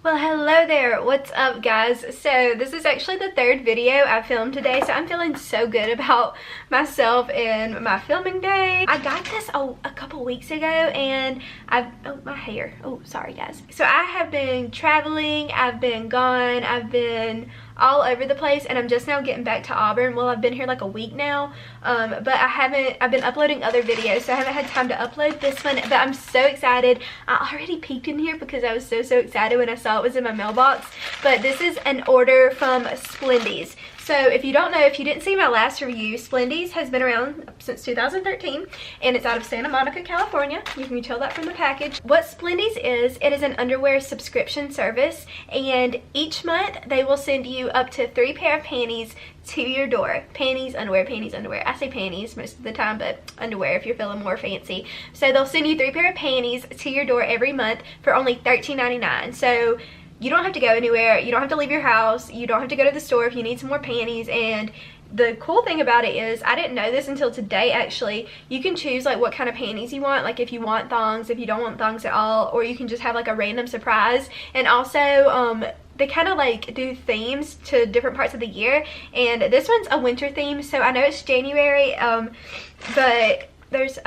Well, hello there. What's up, guys? So this is actually the third video I filmed today, so I'm feeling so good about myself and my filming day. I got this a couple weeks ago, and my hair. Oh, sorry, guys. So I have been traveling, I've been gone, I've been all over the place, and I'm just now getting back to Auburn. Well, I've been here like a week now, but I've been uploading other videos, so I haven't had time to upload this one, but I'm so excited. I already peeked in here because I was so excited when I saw it was in my mailbox. But this is an order from Splendies. So if you don't know, if you didn't see my last review, Splendies has been around since 2013, and it's out of Santa Monica, California. You can tell that from the package. What Splendies is, it is an underwear subscription service, and each month they will send you up to 3 pair of panties to your door. Panties, underwear, panties, underwear. I say panties most of the time, but underwear if you're feeling more fancy. So they'll send you 3 pair of panties to your door every month for only $13.99. So you don't have to go anywhere, you don't have to leave your house, you don't have to go to the store if you need some more panties. And the cool thing about it is, I didn't know this until today actually, you can choose like what kind of panties you want, like if you want thongs, if you don't want thongs at all, or you can just have like a random surprise. And also they kind of like do themes to different parts of the year, and this one's a winter theme, so I know it's January, but there's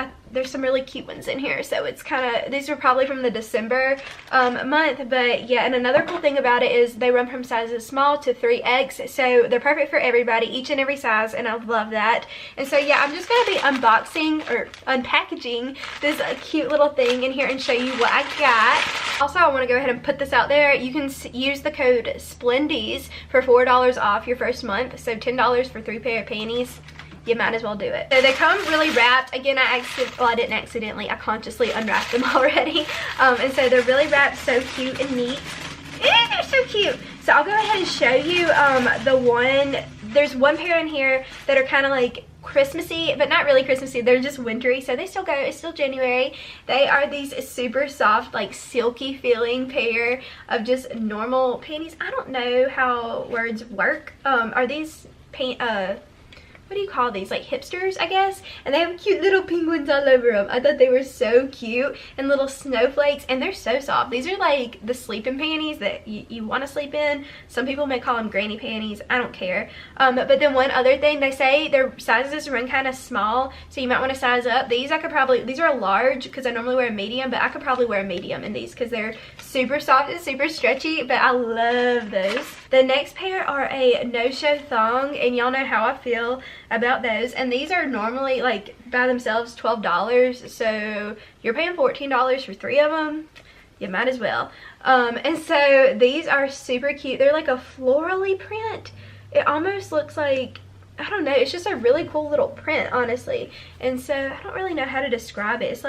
some really cute ones in here, so it's kind of, these are probably from the December month. But yeah, and another cool thing about it is they run from sizes small to 3X, so they're perfect for everybody, each and every size, and I love that. And so yeah, I'm just gonna be unboxing or unpackaging this cute little thing in here and show you what I got. Also, I want to go ahead and put this out there. You can use the code Splendies for $4 off your first month, so $10 for 3 pair of panties. You might as well do it. So they come really wrapped. Again, I didn't accidentally, I consciously unwrapped them already. And so they're really wrapped, so cute and neat. And they're so cute. So I'll go ahead and show you there's one pair in here that are kind of like Christmassy, but not really Christmassy. They're just wintry, so they still go. It's still January. They are these super soft, like silky feeling pair of just normal panties. I don't know how words work. Are these what do you call these, like hipsters, I guess? And they have cute little penguins all over them. I thought they were so cute, and little snowflakes, and they're so soft. These are like the sleeping panties that you want to sleep in. Some people may call them granny panties. I don't care. But then one other thing, they say their sizes run kind of small, so you might want to size up. These these are a large because I normally wear a medium, but I could probably wear a medium in these because they're super soft and super stretchy, but I love those. The next pair are a no-show thong, and y'all know how I feel about those. And these are normally like by themselves $12, so you're paying $14 for 3 of them. You might as well. And so these are super cute. They're like a florally print. It almost looks like, I don't know, it's just a really cool little print, honestly. And so I don't really know how to describe it.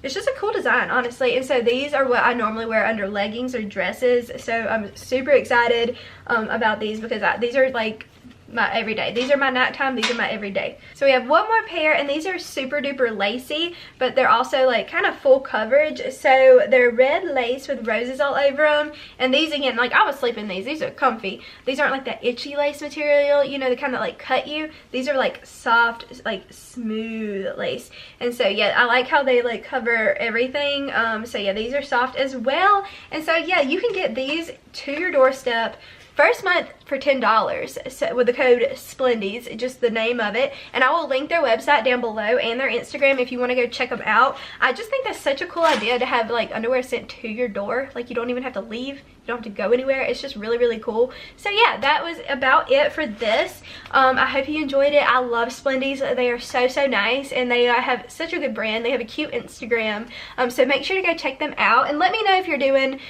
It's just a cool design, honestly. And so these are what I normally wear under leggings or dresses, so I'm super excited about these because these are like my everyday. These are my nighttime, these are my everyday. So we have one more pair, and these are super duper lacy, but they're also like kind of full coverage. So they're red lace with roses all over them, and these, again, like I would sleep in these are comfy. These aren't like that itchy lace material, you know, the kind that like cut you. These are like soft, like smooth lace. And so yeah, I like how they like cover everything. So yeah, these are soft as well. And so yeah, you can get these to your doorstep first month for $10, so with the code Splendies, just the name of it. And I will link their website down below and their Instagram if you want to go check them out. I just think that's such a cool idea to have like underwear sent to your door. Like you don't even have to leave. You don't have to go anywhere. It's just really cool. So yeah, that was about it for this. I hope you enjoyed it. I love Splendies. They are so nice, and they have such a good brand. They have a cute Instagram. So make sure to go check them out, and let me know if you're going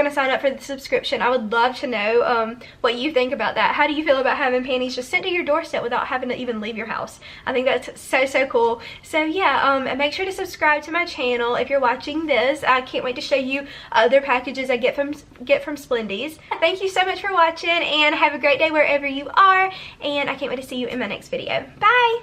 to sign up for the subscription. I would love to know what you think about that. How do you feel about having panties just sent to your doorstep without having to even leave your house? I think that's so cool. So yeah, make sure to subscribe to my channel if you're watching this. I can't wait to show you other packages I get from Splendies. Thank you so much for watching, and have a great day wherever you are, and I can't wait to see you in my next video. Bye!